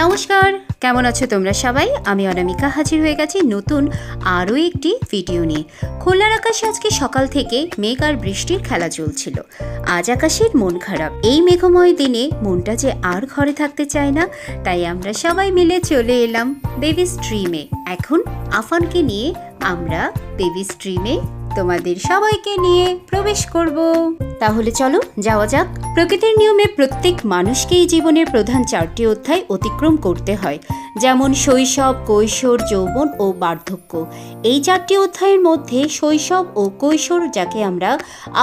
নমস্কার, কেমন আছো তোমরা সবাই? আমি অনামিকা হাজির হয়ে গেছি নতুন আরও একটি ভিডিও নিয়ে। খুলনার আকাশে আজকে সকাল থেকে মেঘ আর বৃষ্টির খেলা চলছিল। আজ আকাশের মন খারাপ। এই মেঘময় দিনে মনটা যে আর ঘরে থাকতে চায় না, তাই আমরা সবাই মিলে চলে এলাম বেবি স্ট্রিমে। এখন আফানকে নিয়ে আমরা বেবি স্ট্রিমে তোমাদের সবাইকে নিয়ে প্রবেশ করব। তাহলে চলো যাওয়া যাক। প্রকৃতির নিয়মে প্রত্যেক মানুষকেই জীবনের প্রধান 4টি অধ্যায় অতিক্রম করতে হয়, যেমন শৈশব, কৈশোর, যৌবন ও বার্ধক্য। এই 4টি অধ্যায়ের মধ্যে শৈশব ও কৈশোর, যাকে আমরা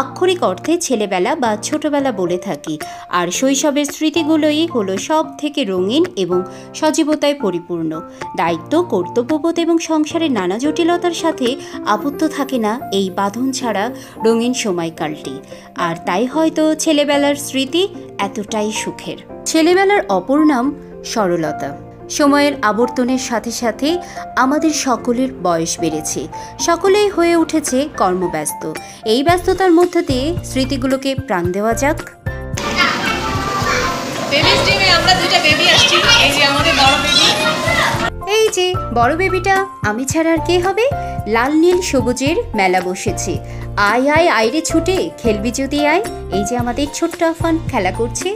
আক্ষরিক অর্থে ছেলেবেলা বা ছোটবেলা বলে থাকি, আর শৈশবের স্মৃতিগুলোই হলো সব থেকে রঙিন এবং সজীবতায় পরিপূর্ণ। দায়িত্ব, কর্তব্যবোধ এবং সংসারের নানা জটিলতার সাথে আবদ্ধ থাকে না এই বাঁধন ছাড়া রঙিন সময়কালটি। আর তাই হয়তো ছেলেবেলার স্মৃতি এতটাই সুখের। ছেলেবেলার অপর নাম সরলতা। সময়ের আবর্তনের সাথে সাথে আমাদের সকলের বয়স বেড়েছে, সকলেই হয়ে উঠেছে কর্মব্যস্ত। এই ব্যস্ততার মধ্যে দিয়ে স্মৃতিগুলোকে প্রাণ দেওয়া যাক। এই যে বড় বেবিটা, আমি ছাড়া আর কে হবে? লাল নীল সবুজের মেলা বসেছে। আয় আয় আইরে ছুটে খেলবি যদি আয়। এই যে আমাদের ছোট্ট আফান খেলা করছে।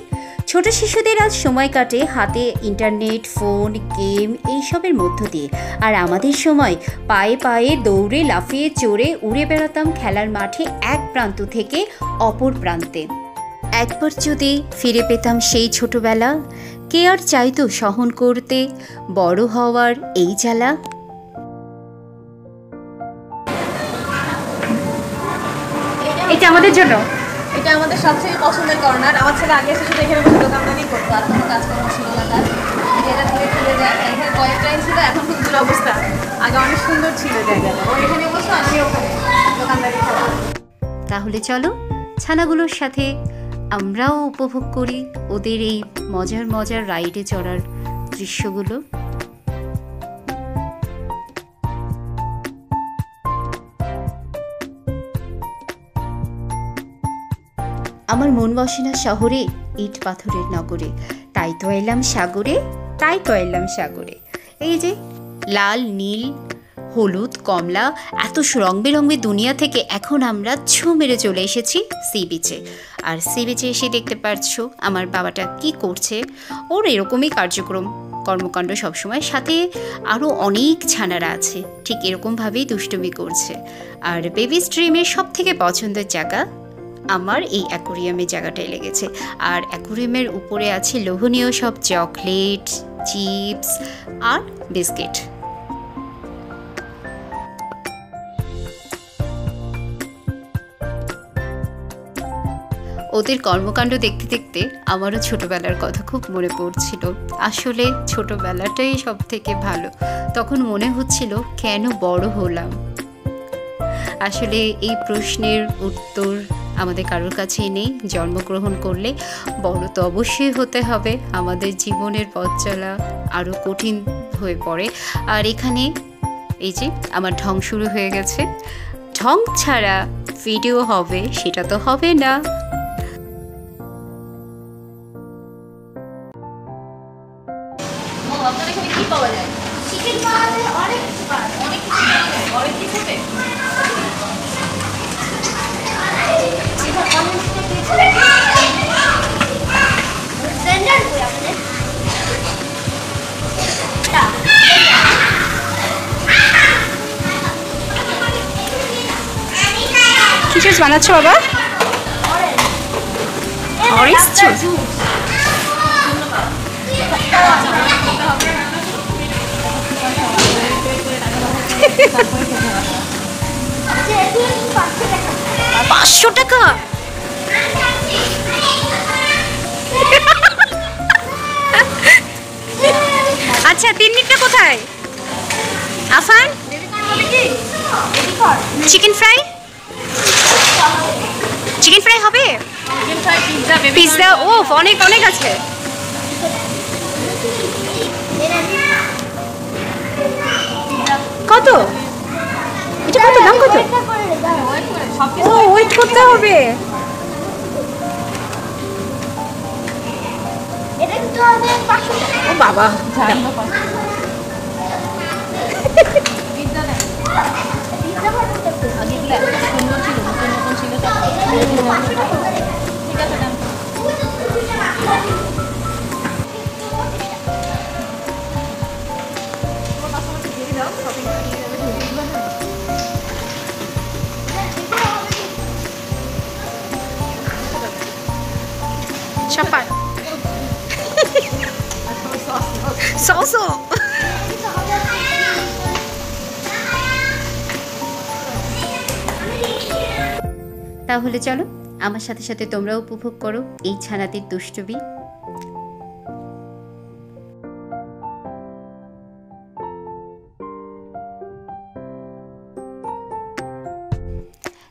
ছোট শিশুদের আজ সময় কাটে হাতে ইন্টারনেট, ফোন, গেম এইসবের মধ্য দিয়ে। আর আমাদের সময় পায়ে পায়ে দৌড়ে, লাফিয়ে, চড়ে উড়ে বেড়াতাম খেলার মাঠে এক প্রান্ত থেকে অপর প্রান্তে। একবার যদি ফিরে পেতাম সেই ছোটবেলা, কে আর চাইতো সহন করতে বড় হওয়ার এই জ্বালা। এটা আমাদের জন্য, এটা আমাদের সবথেকে পছন্দের কর্নার। আমার ছেলে আগে এসে শুধু এখানে বসে দোকানদারি করতো, আর কোনো কাজকর্ম ছিল না তার। এটা ধীরে ধীরে যায়, এখানে কয়েকটাই ছিল, এখন খুব দুরবস্থা। আগে অনেক সুন্দর ছিল জায়গাটা, ও এখানে বসে আমি ওখানে দোকানদারি করতাম। তাহলে চলো ছানাগুলোর সাথে আমরাও উপভোগ করি ওদের এই মজার মজার রাইডে চড়ার দৃশ্যগুলো। আমার মন বসে না শহরে, ইট পাথরের নগরে, তাই তো এলাম সাগরে, তাই তো এলাম সাগরে। এই যে লাল, নীল, হলুদ, কমলা, এত রং বেরঙের দুনিয়া থেকে এখন আমরা ছো মেরে চলে এসেছি সি বিচে। আর সি বিচে এসে দেখতে পাচ্ছো আমার বাবাটা কি করছে। ওর এরকমই কর্মকাণ্ড সবসময়, সাথে আরও অনেক ছানারা আছে ঠিক এরকমভাবেই দুষ্টুমি করছে। আর বেবি স্ট্রিমের সব থেকে পছন্দের জায়গা আমার এই অ্যাকোরিয়ামের জায়গাটাই লেগেছে। আর অ্যাকোরিয়ামের উপরে আছে লোভনীয় সব চকলেট, চিপস আর বিস্কিট। ওদের কর্মকাণ্ড দেখতে দেখতে আমারও ছোটবেলার কথা খুব মনে পড়ছিল। আসলে ছোটবেলাটাই সব থেকে ভালো। তখন মনে হচ্ছিল কেন বড় হলাম। আসলে এই প্রশ্নের উত্তর আমাদের কারোর কাছেই নেই। জন্মগ্রহণ করলে বড় তো অবশ্যই হতে হবে, আমাদের জীবনের পথ চলা আরও কঠিন হয়ে পড়ে। আর এখানে এই যে আমার ঢং শুরু হয়ে গেছে। ঢং ছাড়া ভিডিও হবে সেটা তো হবে না। আপনার এখানে কি পাওয়া যায়? চিকেন পাওয়া যায়, অনেক কিছু পাওয়া যায়, অনেক কিছু পাওয়া যায়। অনেক কিছুতে কি জুস বানাচ্ছো বাবা? Orange juice. $500? আচ্ছা, তিন্নিটা কোথায়? আফান, চিকেন ফ্রাই হবে? পিৎজা, ও অনেক অনেক আছে। কত এটা? কত দাম? কত? ও ওয়েট করতে হবে। এটা কিন্তু হবে 500 টাকা। বাবা সুন্দর ছিল, নতুন নতুন ছিল সব। ঠিক আছে দাম Chapat. Soso. তাহলে চলো আমার সাথে সাথে তোমরাও উপভোগ করো এই ছানাদের দুষ্টুমি।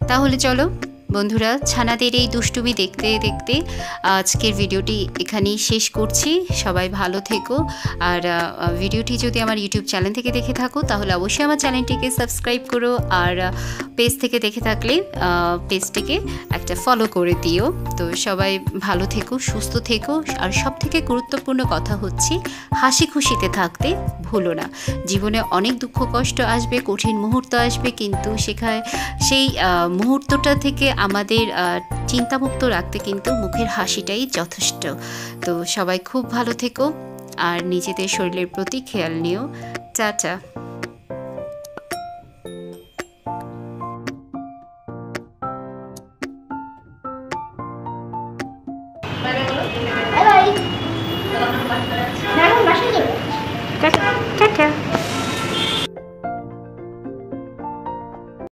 তাহলে চলো বন্ধুরা, ছানাদের এই দুষ্টুমি দেখতে দেখতে আজকের ভিডিওটি এখানেই শেষ করছি। সবাই ভালো থেকো। আর ভিডিওটি যদি আমার ইউটিউব চ্যানেল থেকে দেখে থাকো তাহলে অবশ্যই আমার চ্যানেলটিকে সাবস্ক্রাইব করো, আর পেজ থেকে দেখে থাকলে পেজটিকে একটা ফলো করে দিও। তো সবাই ভালো থেকো, সুস্থ থেকো, আর সবথেকে গুরুত্বপূর্ণ কথা হচ্ছে হাসি খুশিতে থাকতে ভুলো না। জীবনে অনেক দুঃখ কষ্ট আসবে, কঠিন মুহূর্ত আসবে, কিন্তু সেই মুহূর্তটা থেকে আমাদের চিন্তামুক্ত রাখতে কিন্তু মুখের হাসিটাই যথেষ্ট। তো সবাই খুব ভালো থেকো আর নিজেদের শরীরের প্রতি খেয়াল নিও। টাটা।